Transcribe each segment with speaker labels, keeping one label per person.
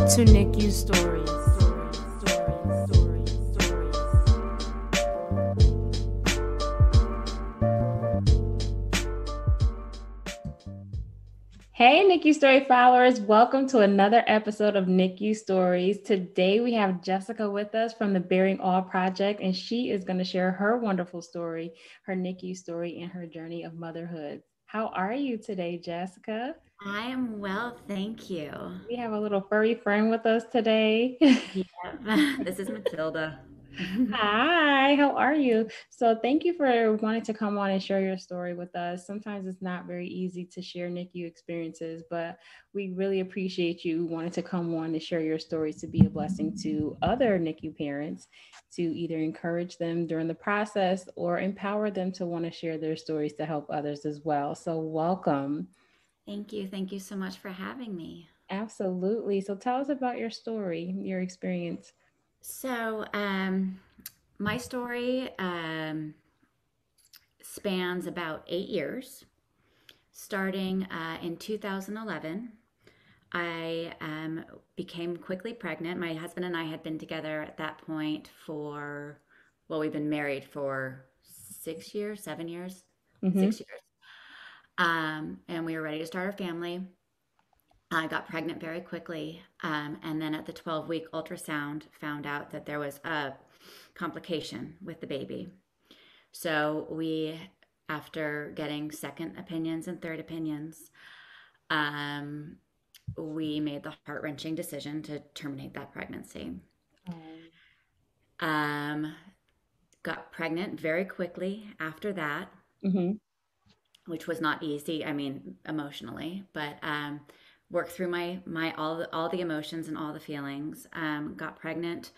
Speaker 1: to NICU Stories. Hey, NICU Story followers, welcome to another episode of NICU Stories. Today we have Jessica with us from the Bearing All Project, and she is going to share her wonderful story, her NICU story, and her journey of motherhood. How are you today, Jessica?
Speaker 2: I am well, thank you.
Speaker 1: We have a little furry friend with us today.
Speaker 2: Yeah, this is Matilda.
Speaker 1: Hi, how are you? So, thank you for wanting to come on and share your story with us. Sometimes it's not very easy to share NICU experiences, but we really appreciate you wanting to come on and share your story to be a blessing to other NICU parents, to either encourage them during the process or empower them to want to share their stories to help others as well. So, welcome.
Speaker 2: Thank you. Thank you so much for having me.
Speaker 1: Absolutely. So, tell us about your story, your experience.
Speaker 2: So, my story spans about 8 years. Starting in 2011, I became quickly pregnant. My husband and I had been together at that point for, well, we've been married for 6 years, 7 years,
Speaker 1: Mm-hmm.
Speaker 2: 6 years. And we were ready to start our family. I got pregnant very quickly. And then at the 12-week ultrasound, found out that there was a complication with the baby. So after getting second opinions and third opinions, um, we made the heart-wrenching decision to terminate that pregnancy.
Speaker 1: Um,
Speaker 2: Um, got pregnant very quickly after that,
Speaker 1: mhm.
Speaker 2: which was not easy. I mean, emotionally, but worked through my all the emotions and all the feelings. Got pregnant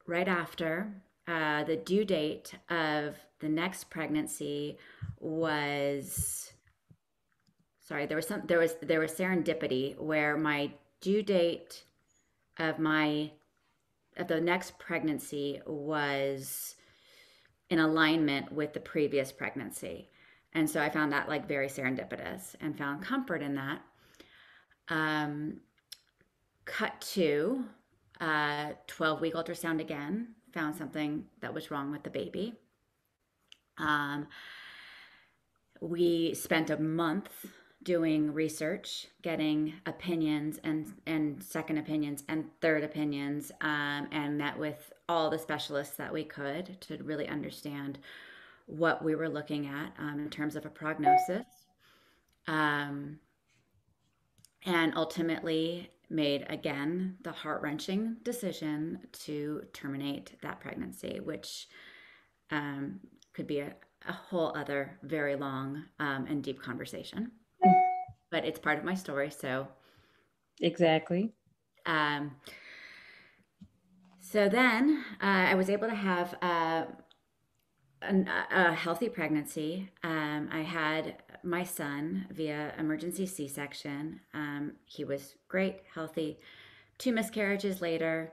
Speaker 2: right after. The due date of the next pregnancy was sorry. There was serendipity where my due date of my of the next pregnancy was in alignment with the previous pregnancy. And so I found that like very serendipitous and found comfort in that. Um, cut to 12-week ultrasound again, found something that was wrong with the baby. Um, we spent a month doing research, getting opinions and second opinions and third opinions, and met with all the specialists that we could to really understand what we were looking at in terms of a prognosis. Um, and ultimately made again the heart wrenching decision to terminate that pregnancy, which um, could be a whole other very long and deep conversation. But it's part of my story. So,
Speaker 1: Exactly.
Speaker 2: um, so then I was able to have a healthy pregnancy. I had my son via emergency C-section. He was great, healthy. Two miscarriages later,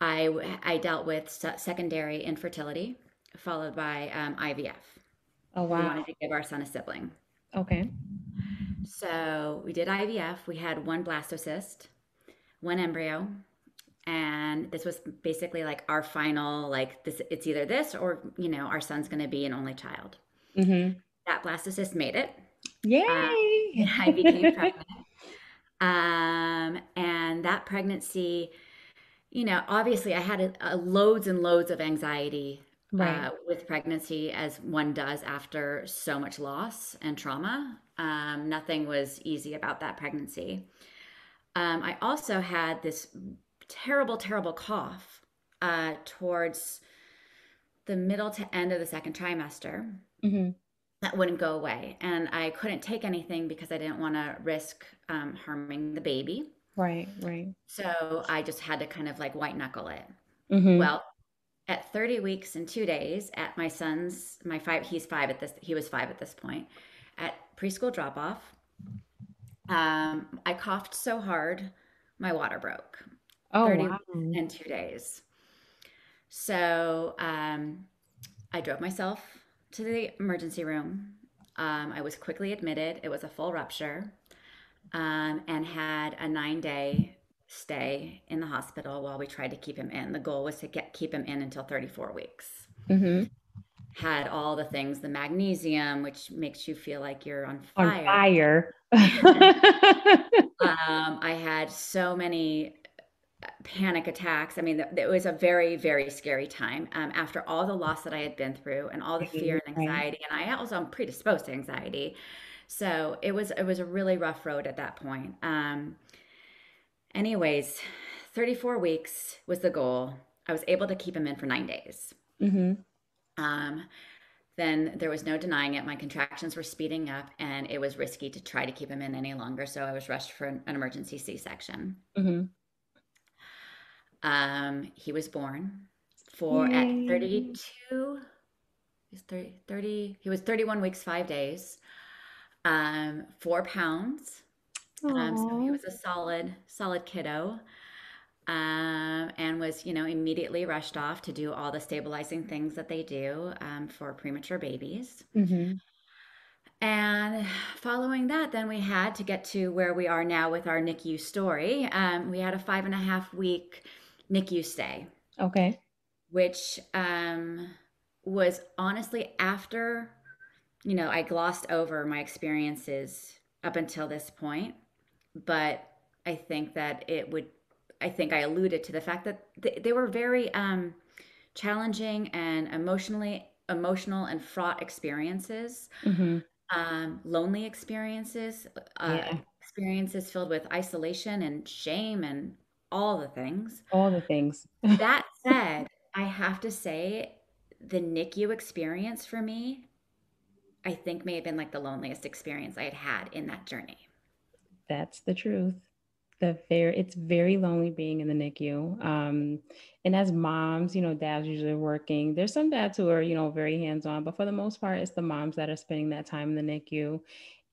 Speaker 2: I dealt with secondary infertility, followed by IVF.
Speaker 1: Oh,
Speaker 2: We
Speaker 1: wow.
Speaker 2: wanted to give our son a sibling.
Speaker 1: Okay.
Speaker 2: So we did IVF. We had one blastocyst, one embryo, and this was basically like our final, like this, it's either this or, our son's going to be an only child.
Speaker 1: Mm-hmm.
Speaker 2: That blastocyst made it. Uh,
Speaker 1: Yay.
Speaker 2: I became pregnant. And that pregnancy, obviously I had loads and loads of anxiety
Speaker 1: Right.
Speaker 2: with pregnancy, as one does after so much loss and trauma. Nothing was easy about that pregnancy. I also had this terrible, terrible cough towards the middle to end of the second trimester
Speaker 1: Mm-hmm.
Speaker 2: that wouldn't go away. And I couldn't take anything because I didn't want to risk harming the baby.
Speaker 1: Right, right.
Speaker 2: So I just had to kind of like white knuckle it.
Speaker 1: Mm-hmm.
Speaker 2: Well, at 30 weeks and 2 days at my son's, he was 5 at this point, at preschool drop off, I coughed so hard, my water broke.
Speaker 1: Oh,
Speaker 2: 30
Speaker 1: wow.
Speaker 2: weeks and 2 days. So I drove myself to the emergency room. I was quickly admitted. It was a full rupture. and had a 9-day stay in the hospital while we tried to keep him in. The goal was to keep him in until 34 weeks.
Speaker 1: Mm-hmm.
Speaker 2: Had all the things, the magnesium, which makes you feel like you're on
Speaker 1: On
Speaker 2: fire.
Speaker 1: fire.
Speaker 2: I had so many panic attacks. I mean, it was a very, very scary time after all the loss that I had been through and all the fear and
Speaker 1: Right.
Speaker 2: anxiety. And I also am predisposed to anxiety. So it was a really rough road at that point. Anyways, 34 weeks was the goal. I was able to keep him in for 9 days.
Speaker 1: Mm-hmm.
Speaker 2: Um, then there was no denying it. My contractions were speeding up, and it was risky to try to keep him in any longer. So I was rushed for an emergency C-section.
Speaker 1: Mm-hmm.
Speaker 2: He was born for at
Speaker 1: Yay.
Speaker 2: 32. He's 30, he was 31 weeks, 5 days, 4 pounds. So he
Speaker 1: Oh.
Speaker 2: was a solid kiddo. And was, immediately rushed off to do all the stabilizing things that they do for premature babies.
Speaker 1: Mm-hmm.
Speaker 2: And following that, then we had to get to where we are now with our NICU story. We had a 5.5 week NICU stay,
Speaker 1: Okay.
Speaker 2: which was honestly after, I glossed over my experiences up until this point. But I think that I think I alluded to the fact that they were very challenging and emotional and fraught experiences,
Speaker 1: Mm-hmm.
Speaker 2: lonely experiences,
Speaker 1: Yeah.
Speaker 2: experiences filled with isolation and shame and all the things.
Speaker 1: All the things.
Speaker 2: That said, I have to say the NICU experience for me, I think may have been like the loneliest experience I had had in that journey.
Speaker 1: That's the truth. It's very lonely being in the NICU. And as moms, dads usually working. There's some dads who are, very hands-on, but for the most part, it's the moms that are spending that time in the NICU.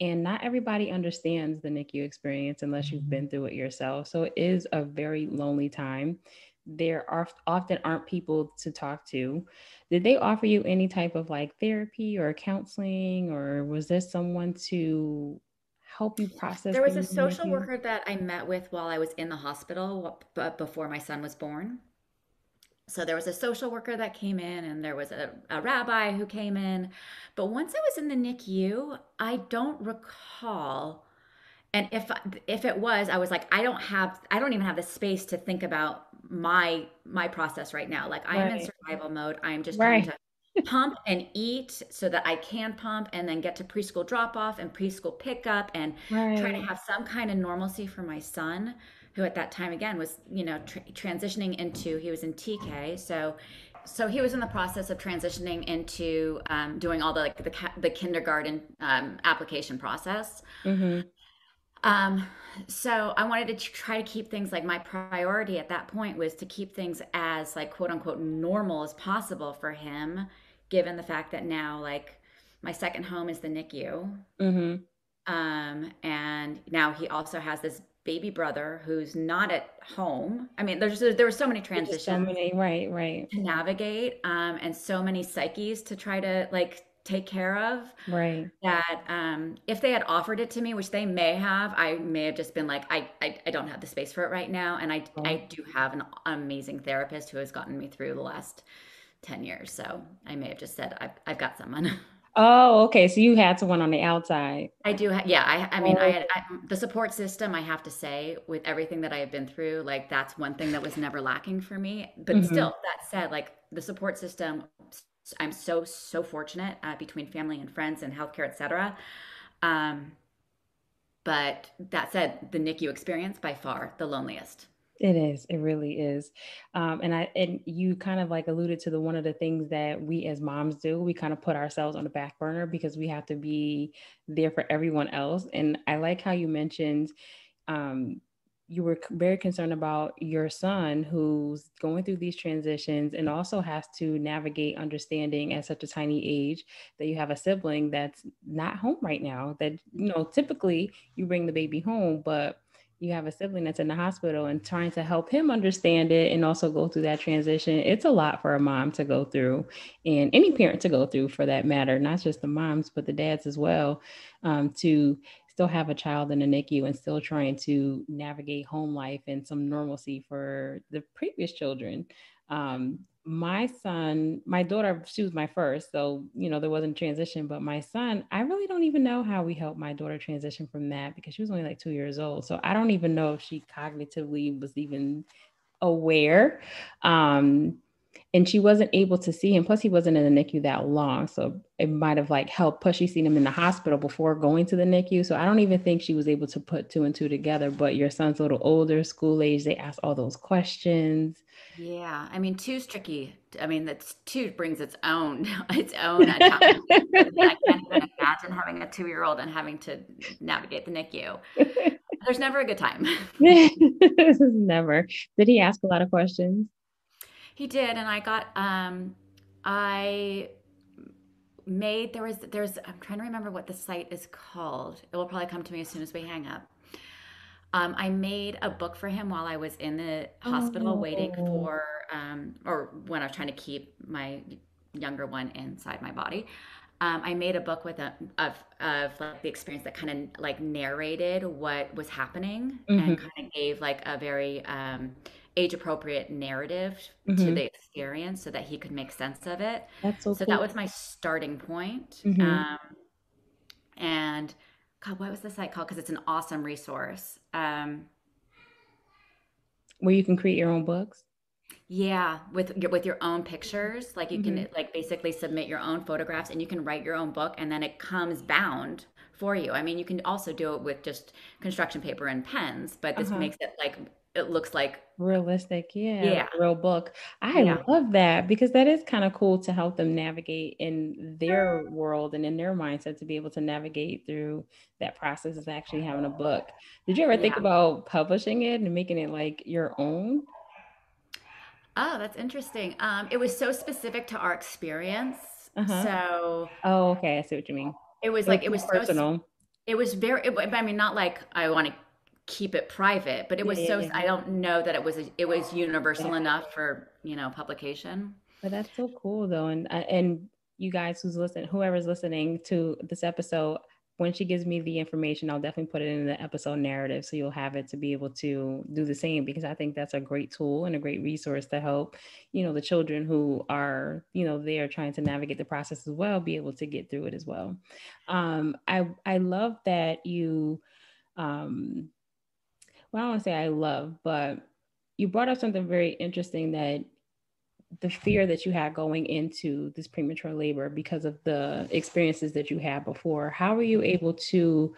Speaker 1: And not everybody understands the NICU experience unless you've been through it yourself. So it is a very lonely time. There are often aren't people to talk to. Did they offer you any type of like therapy or counseling, or was there someone to help you process
Speaker 2: There was a
Speaker 1: being in the
Speaker 2: social
Speaker 1: NICU?
Speaker 2: worker that I met with while I was in the hospital, but before my son was born. So there was a social worker that came in, and there was a rabbi who came in. But once I was in the NICU, I don't recall. And if it was, I was like, I don't even have the space to think about my process right now. Like I am in
Speaker 1: Right.
Speaker 2: survival mode. I am just trying
Speaker 1: Right.
Speaker 2: to pump and eat so that I can pump and then get to preschool drop off and preschool pickup and try to
Speaker 1: Right.
Speaker 2: have some kind of normalcy for my son, who at that time again was, transitioning into, he was in TK. So he was in the process of transitioning into doing all the like the kindergarten application process.
Speaker 1: Mm-hmm.
Speaker 2: Um, so I wanted to try to keep things like my priority at that point was to keep things as like quote unquote normal as possible for him, given the fact that now like my second home is the NICU.
Speaker 1: Mm-hmm.
Speaker 2: And now he also has this baby brother who's not at home. I mean, there were so many
Speaker 1: There's just so
Speaker 2: transitions
Speaker 1: many. Right. Right.
Speaker 2: to navigate, and so many psyches to try to like take care of
Speaker 1: Right.
Speaker 2: that if they had offered it to me, which they may have, I may have just been like, I don't have the space for it right now. And I
Speaker 1: Oh.
Speaker 2: do have an amazing therapist who has gotten me through the last 10 years. So I may have just said, I've got someone.
Speaker 1: Oh, okay. So you had someone on the outside.
Speaker 2: I do. Yeah. I mean,
Speaker 1: Oh,
Speaker 2: the support system, I have to say, with everything that I have been through, like that's one thing that was never lacking for me. But
Speaker 1: mm-hmm.
Speaker 2: still, that said, like the support system, I'm so fortunate between family and friends and healthcare, et cetera. Um, But that said, the NICU experience by far the loneliest.
Speaker 1: It is. It really is. And you kind of like alluded to the one of the things that we as moms do. We kind of put ourselves on the back burner because we have to be there for everyone else. And I like how you mentioned um, you were very concerned about your son who's going through these transitions and also has to navigate understanding at such a tiny age that you have a sibling that's not home right now. That, typically you bring the baby home, but you have a sibling that's in the hospital and trying to help him understand it and also go through that transition. It's a lot for a mom to go through and any parent to go through for that matter, not just the moms, but the dads as well, to still have a child in the NICU and still trying to navigate home life and some normalcy for the previous children. My son, my daughter, she was my first, so there wasn't transition. But my son, I really don't even know how we helped my daughter transition from that because she was only like 2 years old. So I don't even know if she cognitively was even aware. Um, and she wasn't able to see him. Plus, he wasn't in the NICU that long, so it might have like helped push. She seen him in the hospital before going to the NICU, so I don't even think she was able to put two and two together. But your son's a little older, school age. They ask all those questions.
Speaker 2: Yeah, I mean, two's tricky. I mean, that's two brings its own its own challenges. I mean, I can't even imagine having a 2-year-old and having to navigate the NICU. There's never a good time.
Speaker 1: Never. Did he ask a lot of questions?
Speaker 2: He did, and I made there's I'm trying to remember what the site is called. It will probably come to me as soon as we hang up. I made a book for him while I was in the hospital waiting
Speaker 1: Oh.
Speaker 2: for, or when I was trying to keep my younger one inside my body. I made a book with of like the experience that kind of like narrated what was happening and
Speaker 1: Hmm.
Speaker 2: kind of gave like a very age appropriate narrative to
Speaker 1: Hmm.
Speaker 2: the experience so that he could make sense of it.
Speaker 1: That's so
Speaker 2: So that
Speaker 1: cool.
Speaker 2: was my starting point.
Speaker 1: Hmm.
Speaker 2: And God, what was the site called? Because it's an awesome resource.
Speaker 1: Where you can create your own books.
Speaker 2: Yeah, with your own pictures, like you
Speaker 1: Hmm.
Speaker 2: can like basically submit your own photographs and you can write your own book and then it comes bound for you. I mean, you can also do it with just construction paper and pens, but this
Speaker 1: Uh-huh.
Speaker 2: makes it like it looks like
Speaker 1: Realistic, yeah, like
Speaker 2: yeah,
Speaker 1: a real book. I
Speaker 2: yeah,
Speaker 1: love that because that is kind of cool to help them navigate in their world and in their mindset to be able to navigate through that process of actually having a book. Did you ever think
Speaker 2: yeah.
Speaker 1: about publishing it and making it like your own?
Speaker 2: Oh, that's interesting. It was so specific to our experience.
Speaker 1: Uh-huh.
Speaker 2: So
Speaker 1: Oh, okay. I see what you mean.
Speaker 2: it was
Speaker 1: It was
Speaker 2: like
Speaker 1: too personal.
Speaker 2: it was very I mean not like I want to keep it private, but it
Speaker 1: Yeah,
Speaker 2: was
Speaker 1: yeah,
Speaker 2: so
Speaker 1: yeah.
Speaker 2: I don't know that it was
Speaker 1: Yeah.
Speaker 2: universal enough for, publication.
Speaker 1: But that's so cool though. And you guys whoever's listening to this episode, when she gives me the information, I'll definitely put it in the episode narrative so you'll have it to be able to do the same because I think that's a great tool and a great resource to help, the children who are, they are trying to navigate the process as well, be able to get through it as well. I love that you well, I don't want to say I love, but you brought up something very interesting that the fear that you had going into this premature labor because of the experiences that you had before. How were you able to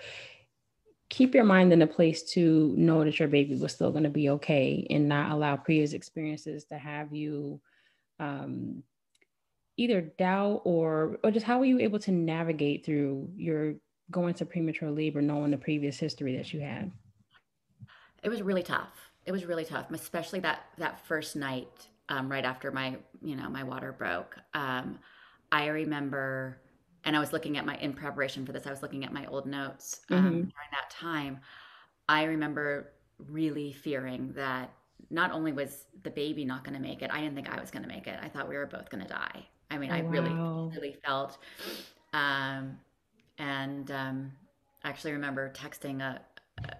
Speaker 1: keep your mind in a place to know that your baby was still going to be okay and not allow previous experiences to have you um, either doubt or just how were you able to navigate through your going to premature labor knowing the previous history that you had?
Speaker 2: It was really tough. It was really tough, especially that first night, right after my water broke. I remember, and I was looking at my in preparation for this. I was looking at my old notes
Speaker 1: Mm-hmm.
Speaker 2: during that time. I remember really fearing that not only was the baby not going to make it, I didn't think I was going to make it. I thought we were both going to die. I mean,
Speaker 1: Oh,
Speaker 2: I really,
Speaker 1: wow.
Speaker 2: really felt, um, and I actually remember texting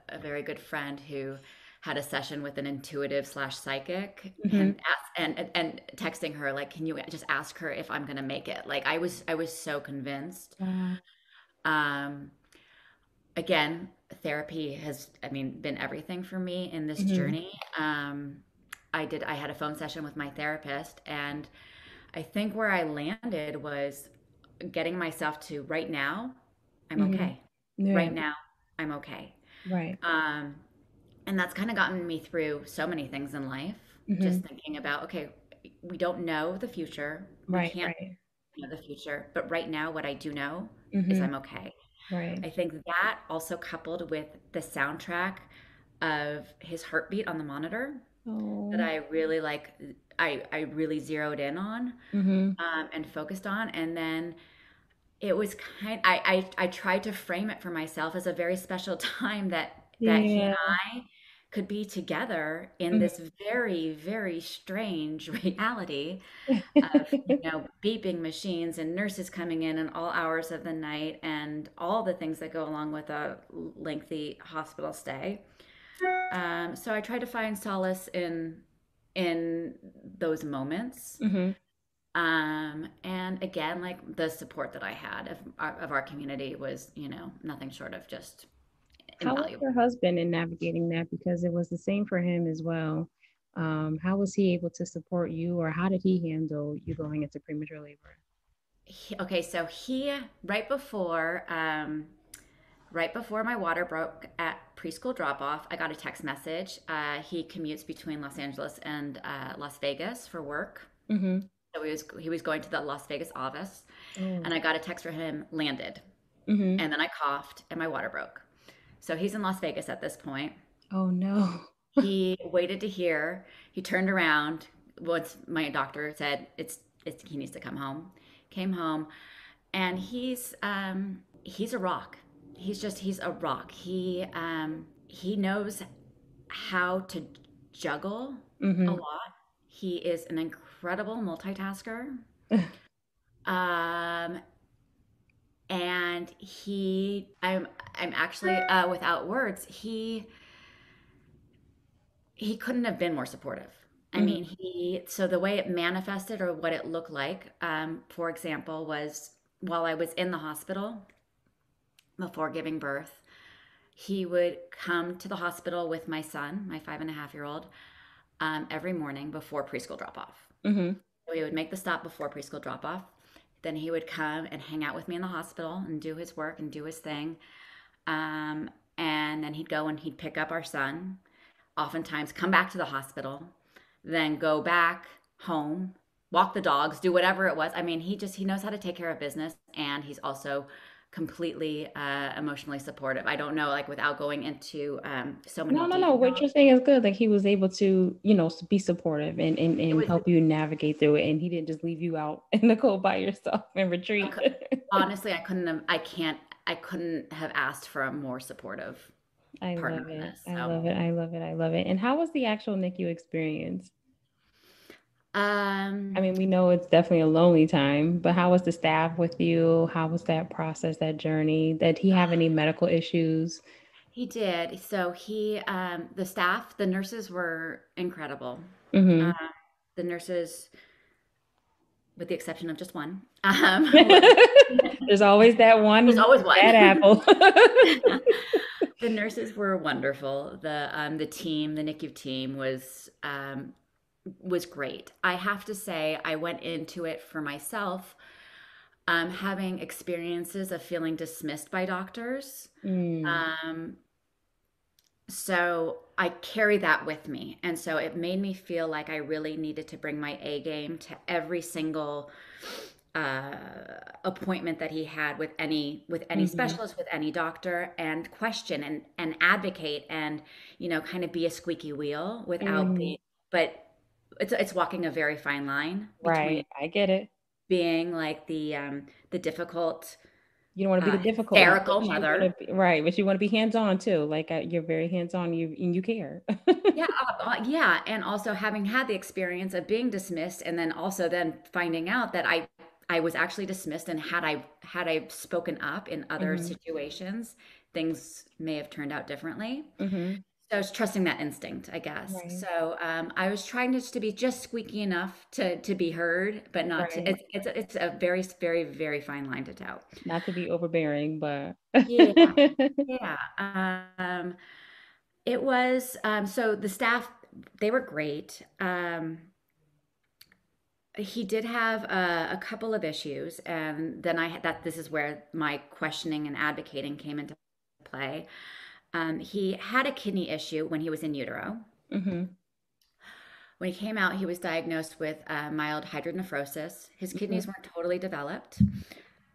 Speaker 2: a very good friend who had a session with an intuitive slash psychic
Speaker 1: Mm-hmm.
Speaker 2: and and texting her like, can you just ask her if I'm going to make it? Like I was so convinced.
Speaker 1: Wow.
Speaker 2: Um, Again, therapy has, I mean, been everything for me in this
Speaker 1: Mm-hmm.
Speaker 2: journey. I had a phone session with my therapist, and I think where I landed was getting myself to right now, I'm
Speaker 1: Mm-hmm.
Speaker 2: okay. Right
Speaker 1: Yeah.
Speaker 2: now, I'm okay.
Speaker 1: Right.
Speaker 2: Um, and that's kind of gotten me through so many things in life. Just
Speaker 1: Mm-hmm.
Speaker 2: thinking about, okay, we don't know the future. We
Speaker 1: Right.
Speaker 2: can't
Speaker 1: Right.
Speaker 2: know the future. But right now, what I do know is
Speaker 1: Mm-hmm.
Speaker 2: I'm okay.
Speaker 1: Right.
Speaker 2: I think that also coupled with the soundtrack of his heartbeat on the monitor that
Speaker 1: Oh.
Speaker 2: I really like, I really zeroed in on
Speaker 1: Mm-hmm.
Speaker 2: and focused on. And then it was I tried to frame it for myself as a very special time that he and
Speaker 1: Yeah.
Speaker 2: I could be together in this very, very strange reality of, beeping machines and nurses coming in all hours of the night and all the things that go along with a lengthy hospital stay. So I try to find solace in those moments.
Speaker 1: Hmm.
Speaker 2: And again, like the support that I had of our community was, nothing short of just
Speaker 1: How was
Speaker 2: invaluable.
Speaker 1: your husband in navigating that? Because it was the same for him as well. How was he able to support you, or how did he handle you going into premature labor?
Speaker 2: Okay, so he right before my water broke at preschool drop off, I got a text message. He commutes between Los Angeles and Las Vegas for work.
Speaker 1: Hmm.
Speaker 2: So he was going to the Las Vegas office,
Speaker 1: Oh.
Speaker 2: and I got a text for him landed,
Speaker 1: Hmm.
Speaker 2: and then I coughed and my water broke. So he's in Las Vegas at this point.
Speaker 1: Oh no.
Speaker 2: He waited to hear. He turned around once my doctor said it's he needs to come home. Came home, and he's a rock. He's a rock. He knows how to juggle a
Speaker 1: Hmm.
Speaker 2: lot. He is an incredible multitasker. Um, and I'm actually without words. He couldn't have been more supportive. I mean,
Speaker 1: Hmm.
Speaker 2: so the way it manifested or what it looked like, for example, was while I was in the hospital before giving birth, he would come to the hospital with my son, my 5.5-year-old, every morning before preschool drop off.
Speaker 1: Hmm.
Speaker 2: So he would make the stop before preschool drop off. Then he would come and hang out with me in the hospital and do his work and do his thing. Um, and then he'd go and he'd pick up our son, oftentimes come back to the hospital, then go back home, walk the dogs, do whatever it was. I mean, he knows how to take care of business, and he's also completely emotionally supportive. I don't know, like without going into so many
Speaker 1: No, no, no. What
Speaker 2: details.
Speaker 1: you're saying is good. Like he was able to, be supportive
Speaker 2: It
Speaker 1: and
Speaker 2: was
Speaker 1: help you navigate through it. And he didn't just leave you out in the cold by yourself and
Speaker 2: I
Speaker 1: retreat.
Speaker 2: could, honestly, I couldn't have asked for a more supportive
Speaker 1: I
Speaker 2: partner
Speaker 1: love
Speaker 2: in
Speaker 1: it.
Speaker 2: this.
Speaker 1: I
Speaker 2: So,
Speaker 1: love it. I love it. I love it. And how was the actual NICU experience? I
Speaker 2: um,
Speaker 1: mean, we know it's definitely a lonely time, but how was the staff with you? How was that process, that journey? Did he have any medical issues?
Speaker 2: he did. So the staff, the nurses were incredible. Uh,
Speaker 1: Hmm.
Speaker 2: the nurses, with the exception of just one, were,
Speaker 1: There's always that
Speaker 2: there's
Speaker 1: one
Speaker 2: always
Speaker 1: bad
Speaker 2: one.
Speaker 1: apple.
Speaker 2: The nurses were wonderful. The team, the NICU team was great. I have to say, I went into it for myself, having experiences of feeling dismissed by doctors.
Speaker 1: Mm,
Speaker 2: Um, so I carry that with me. And so it made me feel like I really needed to bring my A game to every single uh, appointment that he had with any
Speaker 1: mhm,
Speaker 2: specialist, with any doctor, and question and advocate and kind of be a squeaky wheel without
Speaker 1: mhm.
Speaker 2: being. But it's walking a very fine line between
Speaker 1: Right, I get it.
Speaker 2: being like the difficult
Speaker 1: You don't want to be the difficult one, but
Speaker 2: hysterical
Speaker 1: you want to
Speaker 2: mother.
Speaker 1: be right, but you want to be hands-on too. Like you're very hands-on, and you care.
Speaker 2: Yeah, yeah, and also having had the experience of being dismissed, and then also then finding out that I was actually dismissed, and had I spoken up in other
Speaker 1: Hmm.
Speaker 2: situations, things may have turned out differently.
Speaker 1: Hmm.
Speaker 2: So I was trusting that instinct, I guess.
Speaker 1: Right,
Speaker 2: So I was trying to be just squeaky enough to be heard, but not to.
Speaker 1: right.
Speaker 2: It's a very, very, very fine line to toe.
Speaker 1: Not to be overbearing, but
Speaker 2: Yeah, yeah. It was so the staff, they were great. He did have a couple of issues, and then that this is where my questioning and advocating came into play. He had a kidney issue when he was in utero.
Speaker 1: hmm.
Speaker 2: When he came out, he was diagnosed with mild hydronephrosis. His kidneys
Speaker 1: Hmm.
Speaker 2: weren't totally developed,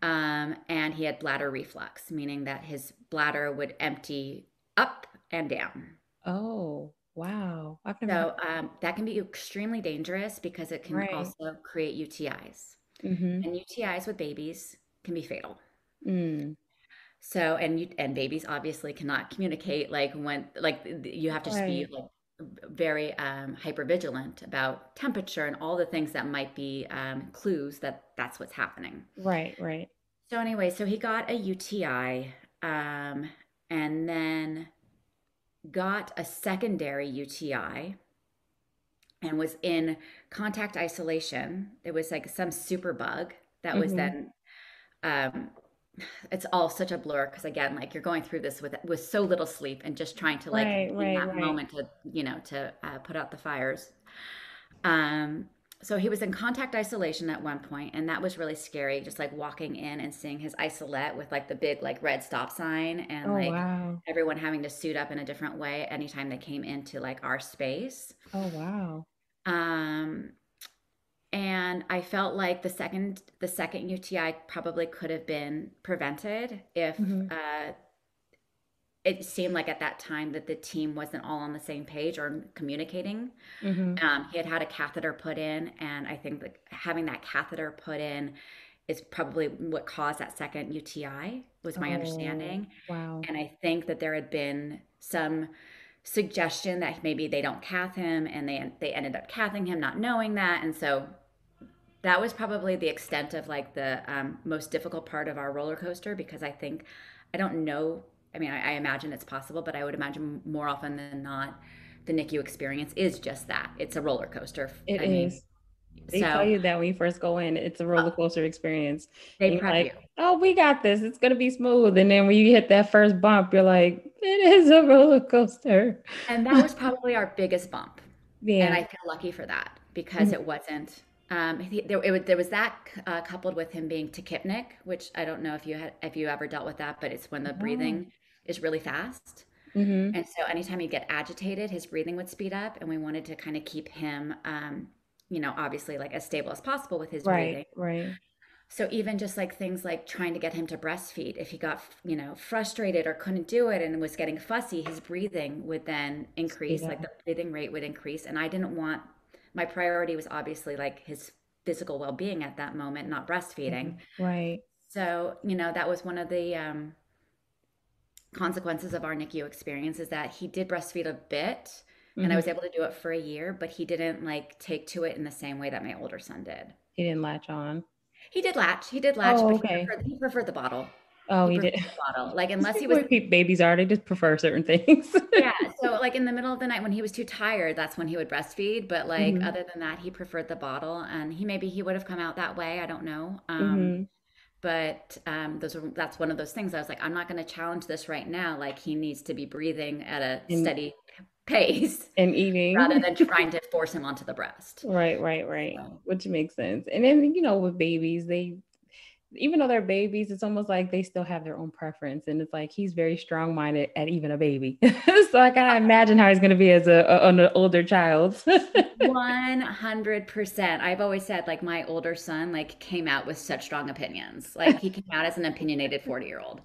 Speaker 2: and he had bladder reflux, meaning that his bladder would empty up and down.
Speaker 1: Oh, wow. I've never heard.
Speaker 2: So that can be extremely dangerous because it can
Speaker 1: Right.
Speaker 2: also create UTIs.
Speaker 1: Hmm.
Speaker 2: And UTIs with babies can be fatal.
Speaker 1: Mm.
Speaker 2: So, and babies obviously cannot communicate like when like you have to just be
Speaker 1: Right.
Speaker 2: like very hyper vigilant about temperature and all the things that might be clues that that's what's happening.
Speaker 1: Right. Right.
Speaker 2: So anyway, so he got a UTI, and then got a secondary UTI and was in contact isolation. It was like some super bug that was
Speaker 1: Mm-hmm.
Speaker 2: then um, it's all such a blur because again, like you're going through this with so little sleep and just trying to like
Speaker 1: Right.
Speaker 2: be in
Speaker 1: Right.
Speaker 2: that
Speaker 1: Right.
Speaker 2: moment to to put out the fires. Um, so he was in contact isolation at one point, and that was really scary. Just like walking in and seeing his isolette with like the big like red stop sign, and
Speaker 1: Oh
Speaker 2: like
Speaker 1: wow.
Speaker 2: everyone having to suit up in a different way anytime they came into like our space.
Speaker 1: Oh wow.
Speaker 2: Um, and I felt like the second UTI probably could have been prevented if
Speaker 1: Mm-hmm.
Speaker 2: uh, it seemed like at that time that the team wasn't all on the same page or communicating.
Speaker 1: Mm-hmm.
Speaker 2: He had had a catheter put in, and I think that having that catheter put in is probably what caused that second UTI, was my
Speaker 1: Oh
Speaker 2: understanding.
Speaker 1: wow.
Speaker 2: And I think that there had been some suggestion that maybe they don't cath him, and they ended up cathing him, not knowing that, and so that was probably the extent of like the most difficult part of our roller coaster because I think I don't know. I mean, I imagine it's possible, but I would imagine more often than not, the NICU experience is just that. It's a roller coaster.
Speaker 1: It
Speaker 2: I mean,
Speaker 1: is. They tell
Speaker 2: so
Speaker 1: you that when you first go in, it's a roller coaster experience.
Speaker 2: they
Speaker 1: And you're
Speaker 2: prep you.
Speaker 1: like, oh, we got this. It's gonna be smooth. And then when you hit that first bump, you're like, it is a roller coaster.
Speaker 2: And that was probably our biggest bump. And
Speaker 1: Yeah.
Speaker 2: I feel lucky for that because
Speaker 1: Mhm.
Speaker 2: it wasn't. There was that coupled with him being tachypnic, which I don't know if you ever dealt with that, but it's when the
Speaker 1: No.
Speaker 2: breathing is really fast.
Speaker 1: Hmm.
Speaker 2: And so anytime he'd get agitated, his breathing would speed up, and we wanted to kind of keep him, obviously like as stable as possible with his
Speaker 1: Right,
Speaker 2: breathing.
Speaker 1: right.
Speaker 2: So even just like things like trying to get him to breastfeed, if he got, frustrated or couldn't do it and was getting fussy, his breathing would then
Speaker 1: Speed
Speaker 2: increase, like
Speaker 1: up.
Speaker 2: the breathing rate would increase. And I didn't want, my priority was obviously like his physical well-being at that moment, not breastfeeding.
Speaker 1: Mhm. Right.
Speaker 2: So, that was one of the consequences of our NICU experience is that he did breastfeed a bit and I was
Speaker 1: Hmm.
Speaker 2: able to do it for a year, but he didn't like take to it in the same way that my older son did.
Speaker 1: He didn't latch on.
Speaker 2: He did latch,
Speaker 1: Oh,
Speaker 2: but
Speaker 1: okay.
Speaker 2: he preferred the bottle.
Speaker 1: Oh,
Speaker 2: He
Speaker 1: he did.
Speaker 2: preferred the bottle. Like
Speaker 1: These
Speaker 2: unless he
Speaker 1: people
Speaker 2: was
Speaker 1: who keep babies are, they just prefer certain things.
Speaker 2: yeah, so like in the middle of the night when he was too tired, that's when he would breastfeed, but like
Speaker 1: Hmm.
Speaker 2: other than that, he preferred the bottle and he would have come out that way, I don't know.
Speaker 1: Hmm.
Speaker 2: But that's one of those things I was like I'm not going to challenge this right now, like he needs to be breathing at a
Speaker 1: And
Speaker 2: steady pace rather
Speaker 1: eating.
Speaker 2: than trying to force him onto the breast.
Speaker 1: Right, right, right.
Speaker 2: So,
Speaker 1: Which makes sense. And then, with babies, they, even though they're babies, it's almost like they still have their own preference. And it's like he's very strong minded at even a baby. So I kind of imagine how he's going to be as an older child.
Speaker 2: 100%. I've always said like my older son like came out with such strong opinions. Like he came out as an opinionated 40-year-old.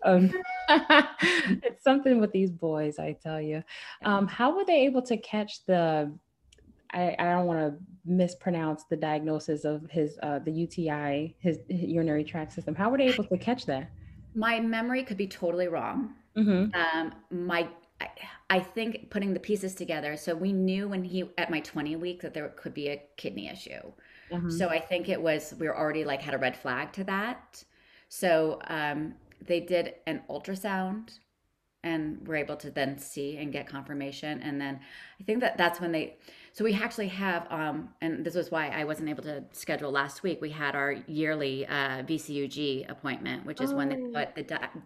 Speaker 1: Um, it's something with these boys, I tell you.
Speaker 2: Yeah.
Speaker 1: How were they able to catch I don't want to mispronounce the diagnosis of the UTI, his urinary tract system. How were they able to catch that?
Speaker 2: My memory could be totally wrong.
Speaker 1: Mm-hmm.
Speaker 2: My I, I think putting the pieces together. So we knew when he at my 20 week that there could be a kidney issue.
Speaker 1: Uh-huh.
Speaker 2: So I think it was we were already like had a red flag to that. So they did an ultrasound and were able to then see and get confirmation. And then I think that's when so we actually have, and this was why I wasn't able to schedule last week. We had our yearly VCUG appointment, which is when they
Speaker 1: Oh.
Speaker 2: put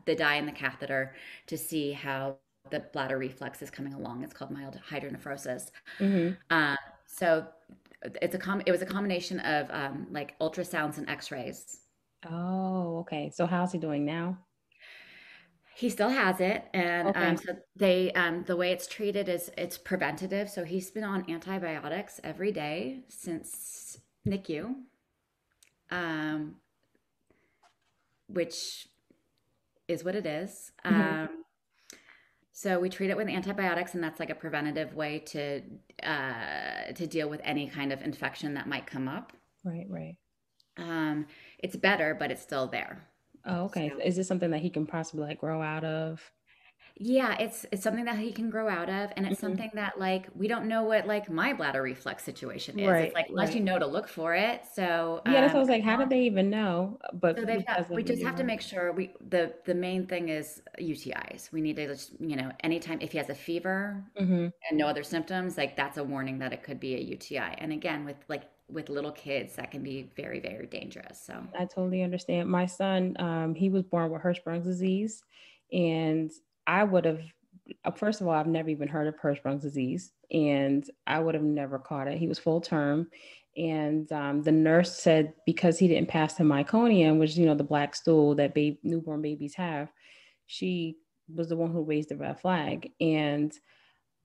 Speaker 2: the dye in the catheter to see how the bladder reflux is coming along. It's called mild hydronephrosis.
Speaker 1: Mm-hmm.
Speaker 2: Um, so it was a combination of like ultrasounds and X-rays.
Speaker 1: Oh, okay. So how's he doing now?
Speaker 2: He still has it, and
Speaker 1: Okay.
Speaker 2: so the way it's treated is it's preventative. So he's been on antibiotics every day since NICU, um, which is what it is.
Speaker 1: Mm-hmm.
Speaker 2: So we treat it with antibiotics, and that's like a preventative way to deal with any kind of infection that might come up.
Speaker 1: Right, right.
Speaker 2: It's better, but it's still there.
Speaker 1: Oh, okay.
Speaker 2: So
Speaker 1: Is this something that he can possibly like grow out of?
Speaker 2: yeah, it's something that he can grow out of, and it's
Speaker 1: Hmm.
Speaker 2: something that like we don't know what like my bladder reflex situation is. It's
Speaker 1: Right,
Speaker 2: like unless you
Speaker 1: right.
Speaker 2: know to look for it. So
Speaker 1: Yeah, that's what I was
Speaker 2: as
Speaker 1: like, how did
Speaker 2: long
Speaker 1: they even know?
Speaker 2: so
Speaker 1: But
Speaker 2: they've got
Speaker 1: because
Speaker 2: we
Speaker 1: of
Speaker 2: just have to
Speaker 1: your
Speaker 2: make sure the main thing is UTIs. We need to just, anytime if he has a fever
Speaker 1: Mhm.
Speaker 2: and no other symptoms, like that's a warning that it could be a UTI. And again, with little kids, that can be very, very dangerous. So
Speaker 1: I totally understand. My son, he was born with Hirschsprung's disease, and I would have, first of all, I've never even heard of Hirschsprung's disease, and I would have never caught it. He was full term, and the nurse said because he didn't pass the meconium, which the black stool that newborn babies have, she was the one who raised the red flag, and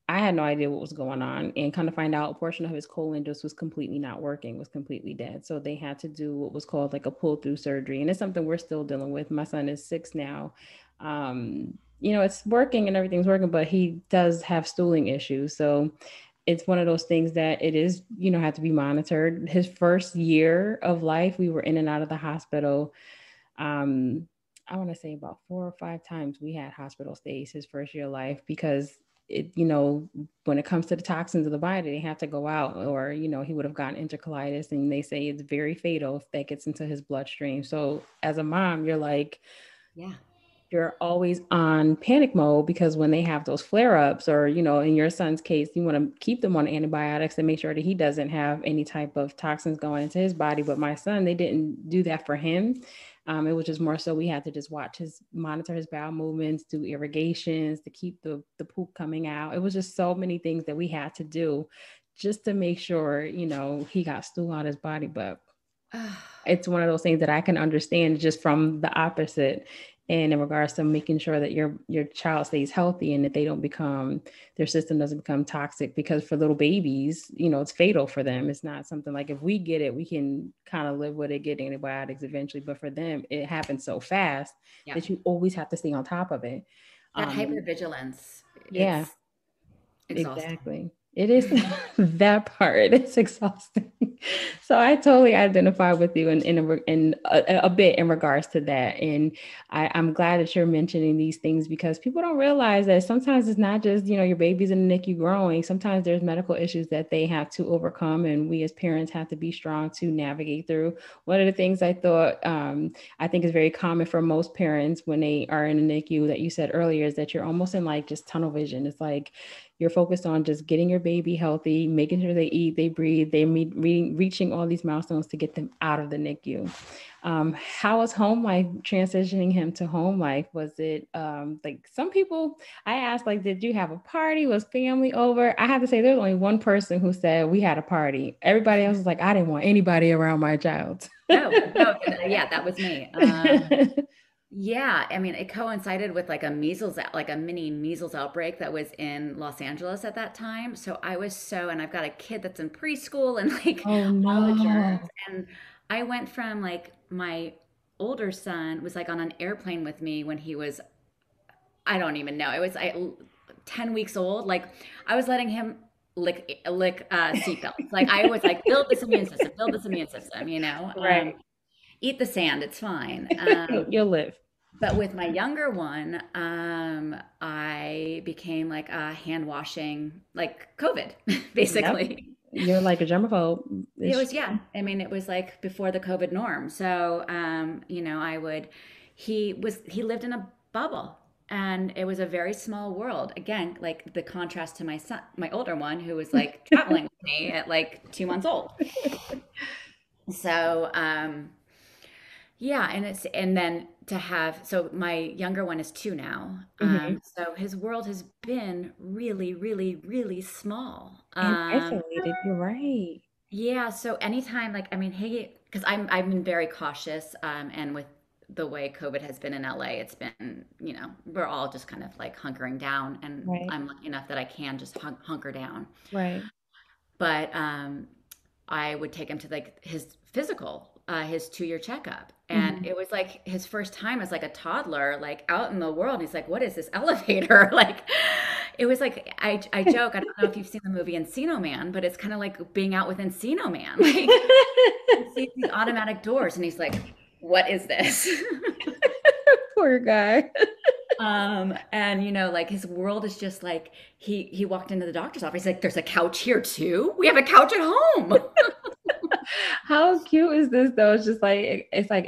Speaker 1: I had no idea what was going on, and kind of find out a portion of his colon just was completely not working, was completely dead. So they had to do what was called like a pull through surgery. And it's something we're still dealing with. My son is 6 now. It's working and everything's working, but he does have stooling issues. So it's one of those things that it is, have to be monitored. His first year of life, we were in and out of the hospital. um, I want to say about 4 or 5 times we had hospital stays his first year of life because when it comes to the toxins of the body, they have to go out, or, he would have gotten enterocolitis, and they say it's very fatal if that gets into his bloodstream. So as a mom, you're like,
Speaker 2: yeah.
Speaker 1: you're always on panic mode because when they have those flare ups, or, in your son's case, you want to keep them on antibiotics and make sure that he doesn't have any type of toxins going into his body. But my son, they didn't do that for him. It was just more so we had to just monitor his bowel movements, do irrigations to keep the poop coming out. It was just so many things that we had to do just to make sure, he got stool out his body. But it's one of those things that I can understand just from the opposite, and in regards to making sure that your child stays healthy and that they don't become their system doesn't become toxic, because for little babies, it's fatal for them. It's not something like if we get it, we can kind of live with it, get antibiotics eventually, but for them it happens so fast
Speaker 2: Yeah.
Speaker 1: that you always have to stay on top of it.
Speaker 2: That
Speaker 1: um
Speaker 2: hypervigilance,
Speaker 1: yeah.
Speaker 2: it's exhausting.
Speaker 1: Exactly. It is that part. It's exhausting. So I totally identify with you in a bit in regards to that. And I'm glad that you're mentioning these things because people don't realize that sometimes it's not just, your baby's in the NICU growing. Sometimes there's medical issues that they have to overcome. And we as parents have to be strong to navigate through. One of the things I think is very common for most parents when they are in a NICU that you said earlier is that you're almost in like just tunnel vision. It's like, you're focused on just getting your baby healthy, making sure they eat, they breathe, reaching all these milestones to get them out of the NICU. How was home life transitioning him to home life? Was it like some people I asked, like, did you have a party? Was family over? I have to say, there's only one person who said we had a party. Everybody else was like, I didn't want anybody around my child.
Speaker 2: No, no, yeah, that was me. Yeah, I mean, it coincided with like a like a mini measles outbreak that was in Los Angeles at that time. So I was and I've got a kid that's in preschool and like
Speaker 1: Oh
Speaker 2: all the germs.
Speaker 1: no.
Speaker 2: And I went from like my older son was like on an airplane with me when he was, I don't even know, it was 10 weeks old. Like I was letting him lick seatbelts. Like I was like, build this immune system,
Speaker 1: Right.
Speaker 2: eat the sand, it's fine.
Speaker 1: You'll live.
Speaker 2: But with my younger one, I became like a hand washing, like COVID,
Speaker 1: Yep.
Speaker 2: basically.
Speaker 1: You're like a germaphobe.
Speaker 2: It
Speaker 1: It's
Speaker 2: was, yeah. I mean, it was like before the COVID norm. So, he lived in a bubble and it was a very small world. Again, like the contrast to my son, my older one, who was like traveling with me at like 2 months old. So, yeah, and then to have so my younger one is 2 now.
Speaker 1: Mhm.
Speaker 2: So his world has been really, really, really small.
Speaker 1: And isolated, you're right.
Speaker 2: Yeah, so anytime like I mean, hey, because I've been very cautious, and with the way COVID has been in LA, it's been, we're all just kind of like hunkering down, and
Speaker 1: Right,
Speaker 2: I'm lucky enough that I can just hunker down.
Speaker 1: right.
Speaker 2: But I would take him to like his physical, his 2-year checkup. And
Speaker 1: Mhm.
Speaker 2: it was like his first time as like a toddler, like out in the world. He's like, what is this elevator? Like, it was like, I joke, I don't know if you've seen the movie Encino Man, but it's kind of like being out with Encino Man. Like, he sees these automatic doors and he's like, what is this?
Speaker 1: Poor guy.
Speaker 2: And like his world is just like he walked into the doctor's office. He's like, there's a couch here too. We have a couch at home.
Speaker 1: How cute is this though? It's like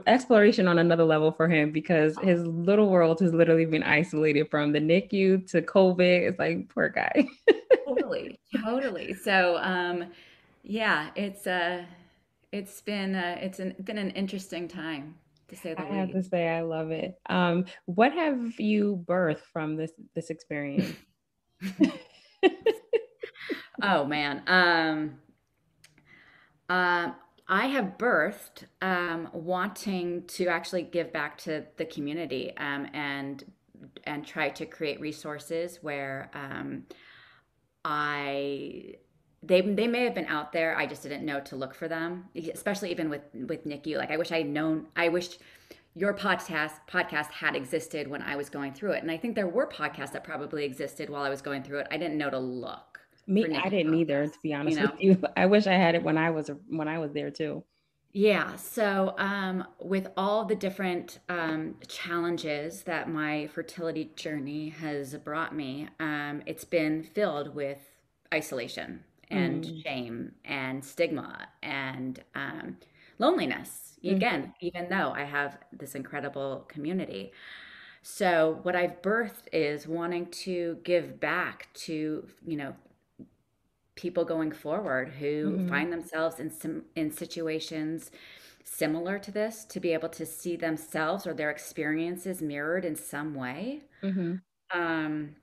Speaker 1: exploration on another level for him because his little world has literally been isolated from the NICU to COVID. It's like poor guy.
Speaker 2: Totally, totally. So, yeah, been an interesting time to say
Speaker 1: I
Speaker 2: the
Speaker 1: have to
Speaker 2: least.
Speaker 1: say I love it. What have you birthed from this experience?
Speaker 2: Oh man. Um, I have birthed wanting to actually give back to the community, and try to create resources where I they may have been out there. I just didn't know to look for them, especially even with NICU. Like I wished your podcast had existed when I was going through it. And I think there were podcasts that probably existed while I was going through it. I didn't know to look for
Speaker 1: Me, I
Speaker 2: NICU
Speaker 1: didn't either, to
Speaker 2: podcasts,
Speaker 1: be
Speaker 2: you
Speaker 1: honest with
Speaker 2: know?
Speaker 1: you. I wish I had it when I was there too.
Speaker 2: Yeah, so with all the different challenges that my fertility journey has brought me, it's been filled with isolation and
Speaker 1: Mm,
Speaker 2: shame and stigma and loneliness.
Speaker 1: hmm
Speaker 2: Again, even though I have this incredible community. So what I've birthed is wanting to give back to, people going forward who
Speaker 1: hmm
Speaker 2: find themselves in situations similar to this, to be able to see themselves or their experiences mirrored in some way.
Speaker 1: hmm
Speaker 2: Um,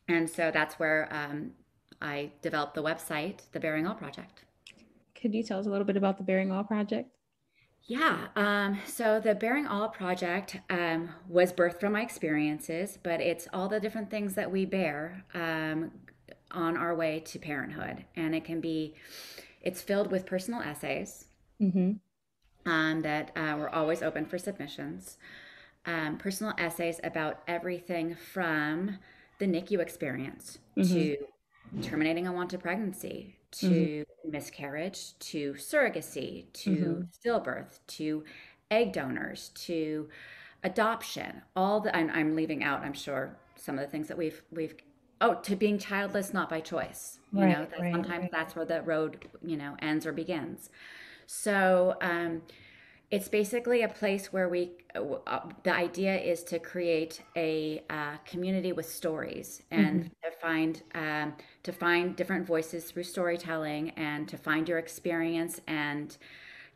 Speaker 2: and so that's where I developed the website, the Bearing All Project.
Speaker 1: Could you tell us a little bit about the Bearing All Project?
Speaker 2: Yeah, so the Bearing All Project was birthed from my experiences, but it's all the different things that we bear on our way to parenthood. And it's filled with personal essays
Speaker 1: Hmm
Speaker 2: that were always open for submissions. Personal essays about everything from the NICU experience
Speaker 1: hmm
Speaker 2: to terminating unwanted pregnancy
Speaker 1: hmm
Speaker 2: to miscarriage to surrogacy to
Speaker 1: hmm
Speaker 2: stillbirth to egg donors to adoption. I'm leaving out, I'm sure, some of the things that we've oh, to being childless not by choice.
Speaker 1: Right,
Speaker 2: That
Speaker 1: right,
Speaker 2: sometimes
Speaker 1: right.
Speaker 2: that's where the road ends or begins. So it's basically a place where the idea is to create a community with stories and
Speaker 1: hmm
Speaker 2: to find different voices through storytelling and to find your experience and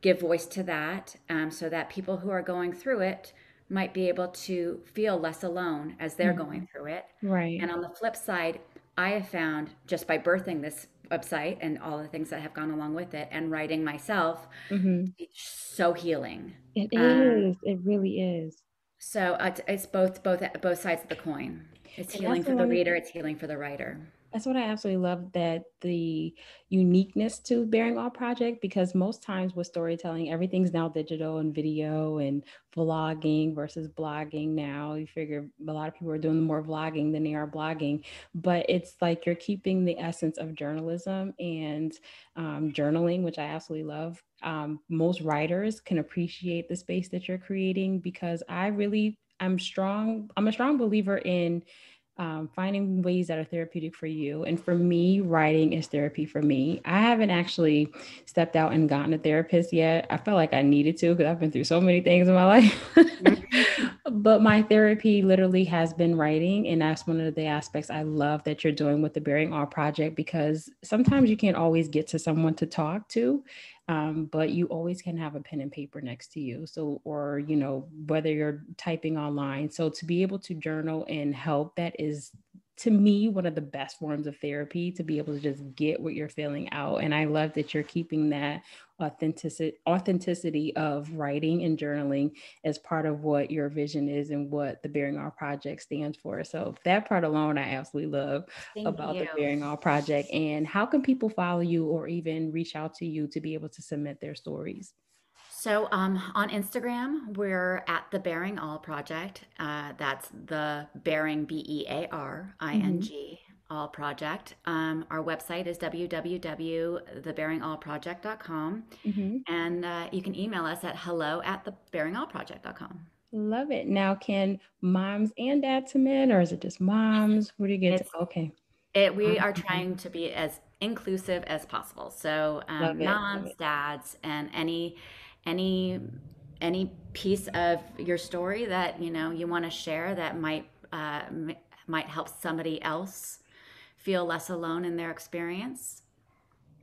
Speaker 2: give voice to that, so that people who are going through it might be able to feel less alone as they're
Speaker 1: hmm
Speaker 2: going through it.
Speaker 1: Right.
Speaker 2: And on the flip side, I have found just by birthing this website and all the things that have gone along with it and writing myself,
Speaker 1: hmm
Speaker 2: it's so healing.
Speaker 1: It
Speaker 2: Um,
Speaker 1: is. It really is.
Speaker 2: so it's both sides of the coin. It's
Speaker 1: And
Speaker 2: healing for the reader. It's healing for the writer.
Speaker 1: that's what I absolutely love, that the uniqueness to Bearing All Project, because most times with storytelling, everything's now digital and video and vlogging versus blogging now. You figure a lot of people are doing more vlogging than they are blogging, but it's like you're keeping the essence of journalism and journaling, which I absolutely love. Most writers can appreciate the space that you're creating because I'm a strong believer in finding ways that are therapeutic for you. And for me, writing is therapy for me. I haven't actually stepped out and gotten a therapist yet. I felt like I needed to because I've been through so many things in my life.
Speaker 2: Mhm.
Speaker 1: But my therapy literally has been writing. And that's one of the aspects I love that you're doing with the Bearing All Project, because sometimes you can't always get to someone to talk to. But you always can have a pen and paper next to you. So, or, whether you're typing online. So, to be able to journal and help, that is to me one of the best forms of therapy, to be able to just get what you're feeling out. And I love that you're keeping that authenticity of writing and journaling as part of what your vision is and what the Bearing All Project stands for. So that part alone I absolutely love
Speaker 2: Thank
Speaker 1: about the
Speaker 2: you.
Speaker 1: Bearing All Project. And how can people follow you or even reach out to you to be able to submit their stories?
Speaker 2: So on Instagram, we're at the Bearing All Project. That's the Bearing
Speaker 1: Mm-hmm.
Speaker 2: BEARING All Project. Our website is www.thebearingallproject.com.
Speaker 1: Mm-hmm.
Speaker 2: And you can email us at hello@thebearingallproject.com.
Speaker 1: Love it. Now, can moms and dads come in, or is it just moms? Where do you get to?
Speaker 2: It's
Speaker 1: Okay.
Speaker 2: we are trying to be as inclusive as possible. So
Speaker 1: Love it. Love
Speaker 2: moms,
Speaker 1: it.
Speaker 2: dads, and any any piece of your story that you want to share that might help somebody else feel less alone in their experience.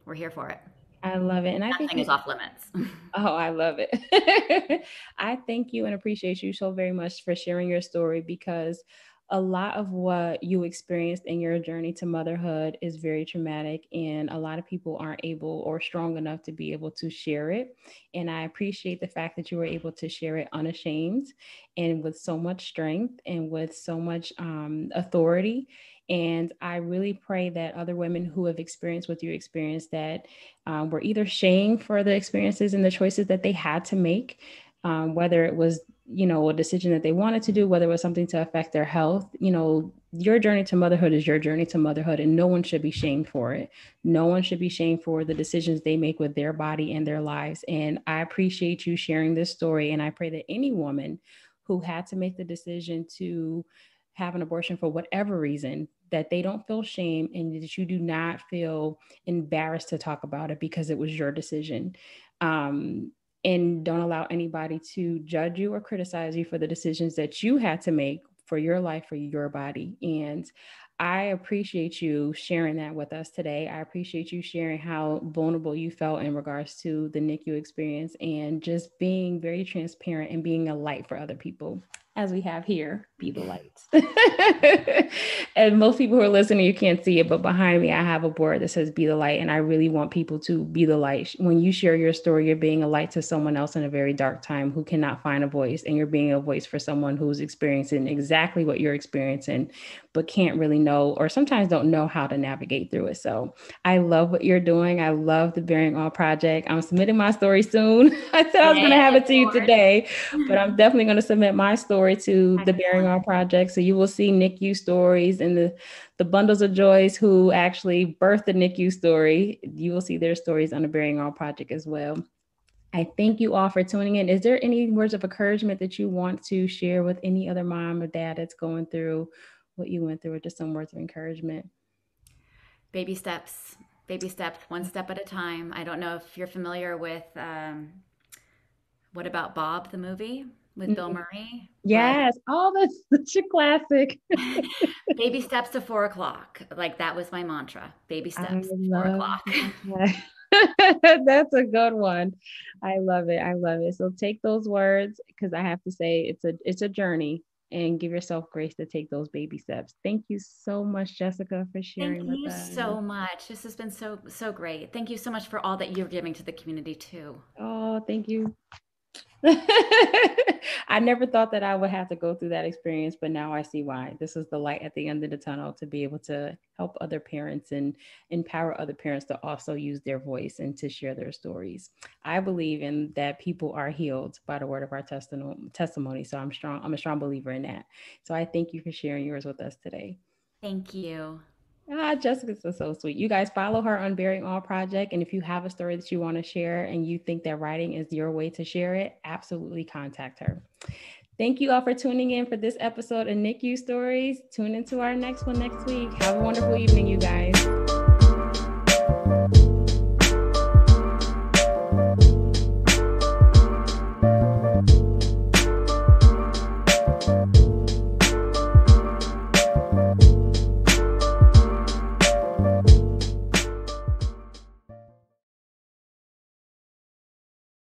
Speaker 2: We're here for it.
Speaker 1: I love it. And I think
Speaker 2: Nothing is off limits.
Speaker 1: oh, I love it. I thank you and appreciate you so very much for sharing your story, because a lot of what you experienced in your journey to motherhood is very traumatic, and a lot of people aren't able or strong enough to be able to share it. And I appreciate the fact that you were able to share it unashamed and with so much strength and with so much authority. And I really pray that other women who have experienced what you experienced, that were either shamed for the experiences and the choices that they had to make, whether it was, a decision that they wanted to do, whether it was something to affect their health. Your journey to motherhood is your journey to motherhood, and no one should be shamed for it. No one should be shamed for the decisions they make with their body and their lives. And I appreciate you sharing this story. And I pray that any woman who had to make the decision to have an abortion for whatever reason, that they don't feel shame and that you do not feel embarrassed to talk about it, because it was your decision. And don't allow anybody to judge you or criticize you for the decisions that you had to make for your life, for your body. And I appreciate you sharing that with us today. I appreciate you sharing how vulnerable you felt in regards to the NICU experience, and just being very transparent and being a light for other people. As we have here, be the light. And most people who are listening, you can't see it, but behind me, I have a board that says be the light. And I really want people to be the light. When you share your story, you're being a light to someone else in a very dark time who cannot find a voice. And you're being a voice for someone who's experiencing exactly what you're experiencing, but can't really know, or sometimes don't know how to navigate through it. So I love what you're doing. I love the Bearing All Project. I'm submitting my story soon. I said I was going to
Speaker 2: Yay, I
Speaker 1: have
Speaker 2: look
Speaker 1: it to you
Speaker 2: forward.
Speaker 1: today, but I'm definitely going to submit my story to the Bearing
Speaker 2: Excellent.
Speaker 1: All Project. So you will see NICU stories, and the bundles of joys who actually birthed the NICU story. You will see their stories on the Bearing All Project as well. I thank you all for tuning in. Is there any words of encouragement that you want to share with any other mom or dad that's going through what you went through, or just some words of encouragement?
Speaker 2: Baby steps, baby steps, one step at a time. I don't know if you're familiar with What About Bob, the movie with Bill Murray, but
Speaker 1: Yes. Oh, that's such a classic.
Speaker 2: baby steps to 4 o'clock. Like that was my mantra. Baby
Speaker 1: I
Speaker 2: steps to four
Speaker 1: love
Speaker 2: o'clock.
Speaker 1: that. That's a good one. I love it. I love it. So take those words, because I have to say it's a journey, and give yourself grace to take those baby steps. Thank you so much, Jessica, for
Speaker 2: Thank
Speaker 1: sharing with
Speaker 2: you
Speaker 1: us.
Speaker 2: so much. This has been so great. Thank you so much for all that you're giving to the community too.
Speaker 1: Oh, thank you. I never thought that I would have to go through that experience, but now I see why. This is the light at the end of the tunnel, to be able to help other parents and empower other parents to also use their voice and to share their stories. I believe in that people are healed by the word of our testimony. So I'm strong. I'm a strong believer in that. So I thank you for sharing yours with us today.
Speaker 2: Thank you.
Speaker 1: Ah, Jessica's so sweet. You guys follow her on Bearing All Project. And if you have a story that you want to share and you think that writing is your way to share it, absolutely contact her. Thank you all for tuning in for this episode of NICU Stories. Tune into our next one next week. Have a wonderful evening, you guys.